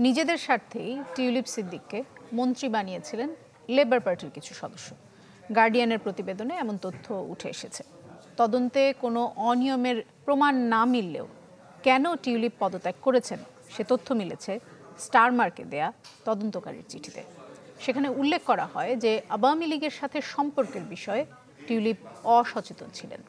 নিজেদের স্বার্থেই টিউলিপ সিদ্দিককে মন্ত্রী বানিয়েছিলেন লেবার পার্টির কিছু সদস্য। গার্ডিয়ানের প্রতিবেদনে এমন তথ্য উঠে এসেছে। তদন্তে কোনো অনিয়মের প্রমাণ না মিললেও কেন টিউলিপ পদত্যাগ করেছেন সে তথ্য মিলেছে স্টারমার্কে দেয়া তদন্তকারীর চিঠিতে। সেখানে উল্লেখ করা হয় যে আওয়ামী লীগের সাথে সম্পর্কের বিষয়ে টিউলিপ অসচেতন ছিলেন।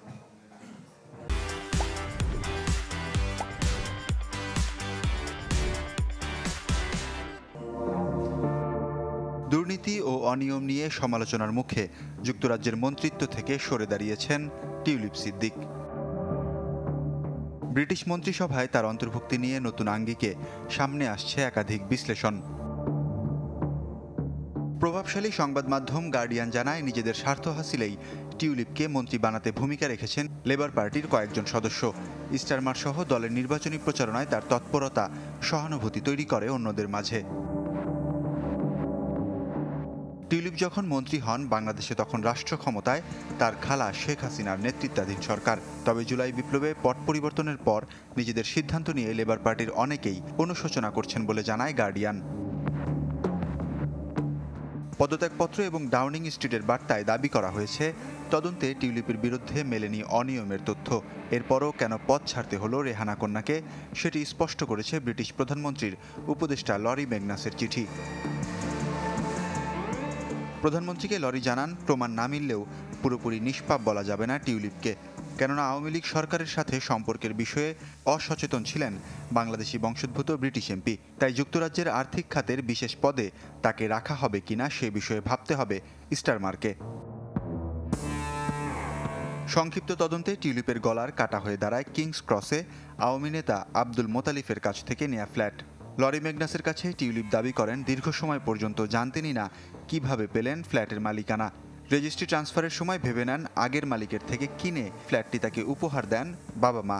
দুর্নীতি ও অনিয়ম নিয়ে সমালোচনার মুখে যুক্তরাজ্যের মন্ত্রিত্ব থেকে সরে দাঁড়িয়েছেন টিউলিপ সিদ্দিক। ব্রিটিশ মন্ত্রিসভায় তার অন্তর্ভুক্তি নিয়ে নতুন আঙ্গিকে সামনে আসছে একাধিক বিশ্লেষণ। প্রভাবশালী সংবাদ মাধ্যম গার্ডিয়ান জানায়, নিজেদের স্বার্থ হাসিলেই টিউলিপকে মন্ত্রী বানাতে ভূমিকা রেখেছেন লেবার পার্টির কয়েকজন সদস্য। স্টারমার সহ দলের নির্বাচনী প্রচারণায় তার তৎপরতা সহানুভূতি তৈরি করে অন্যদের মাঝে। টিউলিপ যখন মন্ত্রী হন, বাংলাদেশে তখন রাষ্ট্র ক্ষমতায় তার খালা শেখ হাসিনার নেতৃত্বাধীন সরকার। তবে জুলাই বিপ্লবে পট পরিবর্তনের পর নিজেদের সিদ্ধান্ত নিয়ে লেবার পার্টির অনেকেই অনুশোচনা করছেন বলে জানায় গার্ডিয়ান। পদত্যাগপত্র এবং ডাউনিং স্ট্রিটের বার্তায় দাবি করা হয়েছে, তদন্তে টিউলিপের বিরুদ্ধে মেলেনি অনিয়মের তথ্য। এরপরও কেন পদ ছাড়তে হলো রেহানা কন্যাকে, সেটি স্পষ্ট করেছে ব্রিটিশ প্রধানমন্ত্রীর উপদেষ্টা লরি মেগনাসের চিঠি। প্রধানমন্ত্রীকে লরি জানান, প্রমাণ না মিললেও পুরোপুরি নিষ্পাপ বলা যাবে না টিউলিপকে, কেননা আওয়ামী লীগ সরকারের সাথে সম্পর্কের বিষয়ে অসচেতন ছিলেন বাংলাদেশি বংশোদ্ভূত ব্রিটিশ এমপি। তাই যুক্তরাজ্যের আর্থিক খাতের বিশেষ পদে তাকে রাখা হবে কিনা সে বিষয়ে ভাবতে হবে স্টারমারকে। সংক্ষিপ্ত তদন্তে টিউলিপের গলার কাটা হয়ে দাঁড়ায় কিংস ক্রসে আওয়ামী নেতা আব্দুল মোতালিফের কাছ থেকে নেয়া ফ্ল্যাট। লরি মেগনাসের কাছে টিউলিপ দাবি করেন, দীর্ঘ সময় পর্যন্ত জানতেনই না কিভাবে পেলেন ফ্ল্যাটের মালিকানা। রেজিস্ট্রি ট্রান্সফারের সময় ভেবে নেন আগের মালিকের থেকে কিনে ফ্ল্যাটটি তাকে উপহার দেন বাবা মা।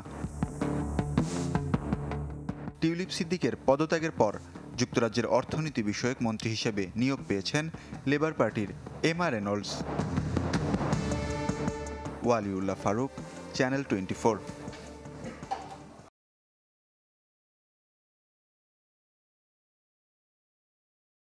টিউলিপ সিদ্দিকের পদত্যাগের পর যুক্তরাজ্যের অর্থনীতি বিষয়ক মন্ত্রী হিসেবে নিয়োগ পেয়েছেন লেবার পার্টির এমা রেনল্ডস। ওয়ালিউল্লাহ ফারুক, চ্যানেল 24।